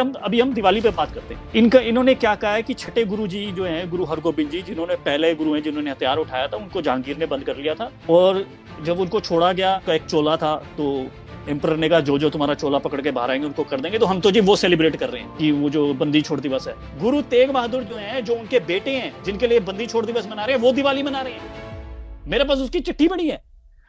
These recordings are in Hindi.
अभी हम दिवाली पे बात करते हैं। इन्होंने क्या कहा है कि छठे गुरु जी जो हैं, गुरु हरगोबिंद जी, जिन्होंने पहले गुरु हैं जिन्होंने हथियार उठाया था, उनको जहांगीर ने बंद कर लिया था। और जब उनको छोड़ा गया तो एक चोला था, तो एम्परर ने कहा जो तुम्हारा चोला पकड़ के बाहर आएंगे उनको कर देंगे। तो हम तो जी वो सेलिब्रेट कर रहे हैं कि वो जो बंदी छोड़ दिवस है। गुरु तेग बहादुर जो हैं, जो उनके बेटे हैं जिनके लिए बंदी छोड़ दिवस मना रहे हैं, वो दिवाली मना रहे हैं। मेरे पास उसकी चिट्ठी बड़ी है।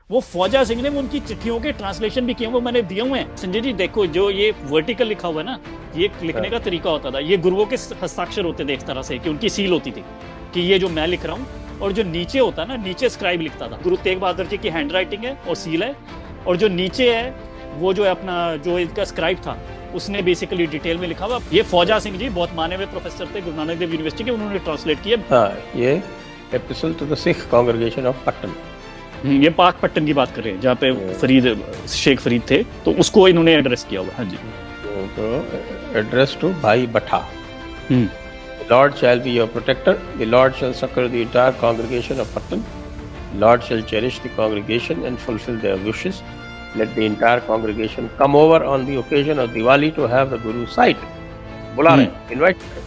वो फौजा सिंह ने उनकी चिट्ठियों के ट्रांसलेशन भी किए, वो मैंने दिए हुए हैं। संजय जी देखो, जो ये वर्टिकल लिखा हुआ है ना, ये लिखने का तरीका होता था, ये गुरुओं के हस्ताक्षर होते थे एक तरह से, कि उनकी सील होती थी कि ये जो मैं लिख रहा हूँ। और जो नीचे होता ना, नीचे स्क्राइब लिखता था। गुरु तेग बहादुर जी की हैंड राइटिंग है और सील है। और जो नीचे है वो जो है अपना जो इसका स्क्राइब था, उसने बेसिकली डिटेल में लिखा हुआ। ये फौजा सिंह जी बहुत माने हुए प्रोफेसर थे गुरु नानक देव यूनिवर्सिटी के, उन्होंने ट्रांसलेट किया। ये epistle to the Sikh congregation of Pattan, ये पाक पट्टन की बात कर रहे हैं, जहाँ पे फरीद शेख फरीद थे, तो उसको इन्होंने एड्रेस किया हुआ। हाँ जी, तो एड्रेस टू भाई बठा। Lord shall be your protector. The Lord shall succor the entire congregation of Pattan. Lord shall cherish the congregation and fulfill their wishes. Let the entire congregation come over on the occasion of Diwali to have the Guru's sight. बुला रहे हैं, invite करें.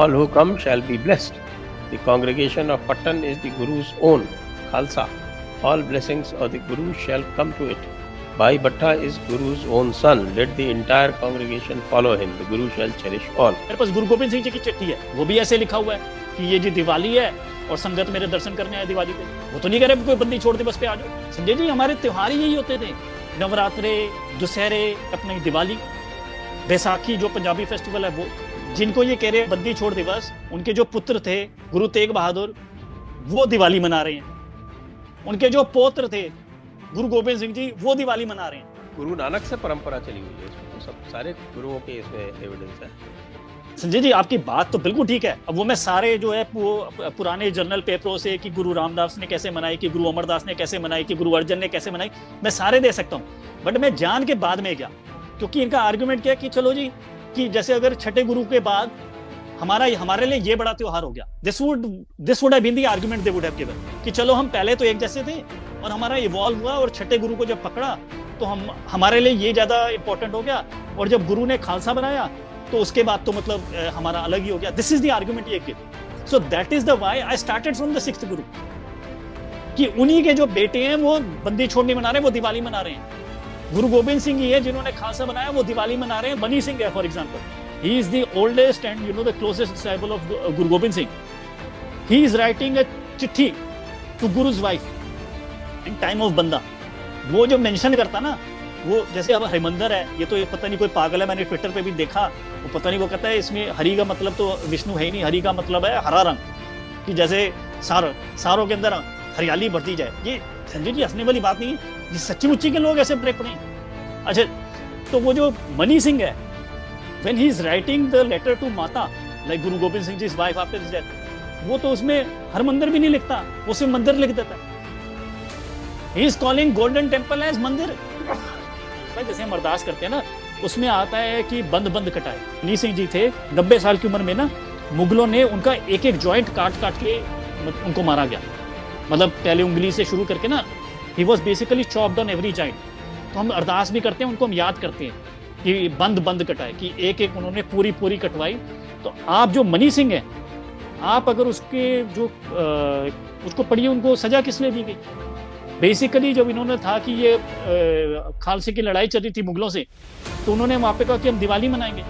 All who come shall be blessed. The congregation of Pattan is the Guru's own, Khalsa. All blessings of the Guru shall come to it. Bhai Bhatta is Guru's own son. Let the entire congregation follow him. The Guru shall cherish all. मेरे पास गुरु गोबिंद सिंह जी की चिट्ठी है, वो भी ऐसे लिखा हुआ है कि ये जी दिवाली है और संगत मेरे दर्शन करने आए दिवाली पे। वो तो नहीं कह रहे कोई बंदी छोड़ दिवस पे आ जाओ। संजय जी, हमारे त्योहार यही होते थे, नवरात्रे, दुशहरे, अपनी दिवाली, बैसाखी जो पंजाबी फेस्टिवल है वो। जिनको ये कह रहे हैं बंदी छोड़ दिवस, उनके जो पुत्र थे गुरु तेग बहादुर, वो दिवाली मना रहे हैं। उनके जो पौत्र थे गुरु गोबिंद सिंह जी, वो दिवाली मना रहे हैं। गुरु नानक से परंपरा चली हुई है, तो सब सारे गुरुओं के इसमें एविडेंस है। संजय जी, आपकी बात तो बिल्कुल ठीक है। अब वो मैं सारे जो है वो पुराने जर्नल पेपरों से कि गुरु रामदास ने कैसे मनाई, कि गुरु अमरदास ने कैसे मनाई, कि गुरु अर्जन ने कैसे मनाई, मैं सारे दे सकता हूँ। बट मैं जान के बाद में गया, क्योंकि इनका आर्गुमेंट क्या है कि चलो जी, कि जैसे अगर छठे गुरु के बाद हमारे लिए ये बड़ा त्योहार हो गया, this would have been the argument they would have given, कि चलो हम पहले तो एक जैसे थे और हमारा इवॉल्व हुआ, और छठे गुरु को जब पकड़ा तो हमारे लिए ये ज्यादा इंपॉर्टेंट हो गया, और जब गुरु ने खालसा बनाया तो उसके बाद तो मतलब हमारा अलग ही हो गया। दिस इज द आर्गुमेंट ये give. So that is the why I started from the sixth गुरु, कि उन्हीं के जो बेटे हैं वो बंदी छोड़ नहीं मना रहे, वो दिवाली मना रहे हैं। गुरु गोबिंद सिंह ही है जिन्होंने खालसा बनाया, वो दिवाली मना रहे हैं। मनी सिंह है for example, he is the oldest and the closest disciple of Guru Gobind Singh. He is writing a चिट्ठी to Guru's wife in time of बंदा। वो जो मेंशन करता ना, वो जैसे अब हरिमंदर है, ये तो पता नहीं कोई पागल है, मैंने ट्विटर पे भी देखा, वो पता नहीं वो कहता है इसमें हरि का मतलब तो विष्णु है ही नहीं, हरि का मतलब है हरा रंग, कि जैसे सारों के अंदर हरियाली बढ़ती जाए। ये संजय जी हंसने वाली बात नहीं है, ये सच्ची मुच्ची के लोग ऐसे ब्रेक पड़े। अच्छा, तो वो जो मनी सिंह है, when he is writing the letter to Mata, like Guru Gobind Singh Ji's wife after his death, वो तो उसमें हर मंदिर भी नहीं लिखता, वो सिर्फ मंदिर लिख देता है। He is calling Golden Temple as मंदिर। भाई जैसे हम अरदास करते हैं ना, उसमें आता है कि बंद बंद कटाए। मनी सिंह जी थे 90 साल की उम्र में ना, मुगलों ने उनका एक एक जॉइंट काट के उनको मारा गया। मतलब पहले उंगली से शुरू करके ना, he was basically chopped on every joint। तो हम अरदास भी करते हैं, उनको हम याद करते हैं कि बंद बंद कटाए, कि एक एक उन्होंने पूरी कटवाई। तो आप जो मनी सिंह है, आप अगर उसके जो उसको पढ़िए, उनको सजा किस लिए दी गई? बेसिकली जब इन्होंने था कि ये खालसे की लड़ाई चल रही थी मुगलों से, तो उन्होंने वहाँ पे कहा कि हम दिवाली मनाएंगे,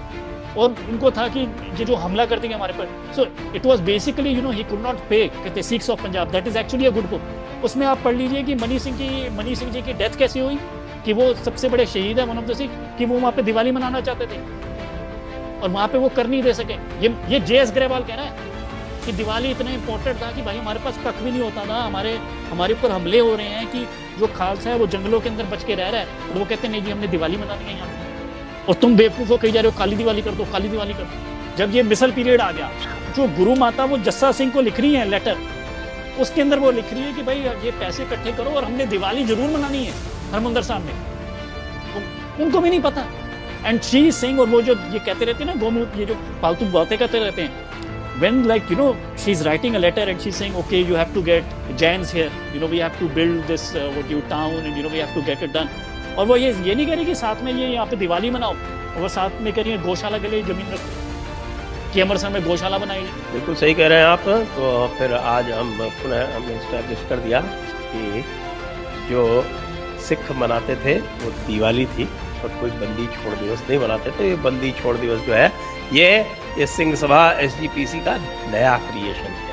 और उनको था कि ये जो हमला कर देंगे हमारे पर। So it was basically he could not पे, कहते six of Punjab, that is actually a good book. उसमें आप पढ़ लीजिए कि मनी सिंह जी की डेथ कैसे हुई, कि वो सबसे बड़े शहीद है, वन ऑफ द सिख, कि वो वहाँ पे दिवाली मनाना चाहते थे और वहाँ पे वो कर नहीं दे सके। ये जे.एस. ग्रेवाल कह रहा है कि दिवाली इतना इंपॉर्टेंट था कि भाई हमारे पास कख भी नहीं होता था, हमारे ऊपर हमले हो रहे हैं, कि जो खालसा है वो जंगलों के अंदर बच के रह रहा है, और वो कहते नहीं जी हमने दिवाली मनानी है यहाँ, और तुम बेवकूफ़ हो, कही जा रहे हो काली दिवाली कर दो, काली दिवाली कर दो। जब ये मिसल पीरियड आ गया, जो गुरु माता वो जस्सा सिंह को लिख रही है लेटर, उसके अंदर वो लिख रही है कि भाई ये पैसे इकट्ठे करो और हमने दिवाली जरूर मनानी है हरमंदिर साहब में। उनको भी नहीं पता। एंड शी सिंह, और वो जो ये कहते रहते हैं ना गोमूत्र, ये जो फालतू बातें करते रहते हैं, when like she is writing a letter and she's saying okay you have to get Jains here, we have to build this town and we have to get it done, और वो ये नहीं कह रही कि साथ में ये यहाँ पे दिवाली मनाओ, और वो साथ में कह रही है गौशाला के लिए जमीन रखो, कि अमृतसर में गौशाला बनाई। बिल्कुल सही कह रहे हैं आप। तो फिर आज हम पुनः हमने इस्टेब्लिश कर दिया कि जो सिख मनाते थे वो दिवाली थी, और कोई बंदी छोड़ दिवस नहीं मनाते थे। ये बंदी छोड़ दिवस जो है ये सिंह सभा SGPC का नया क्रिएशन है।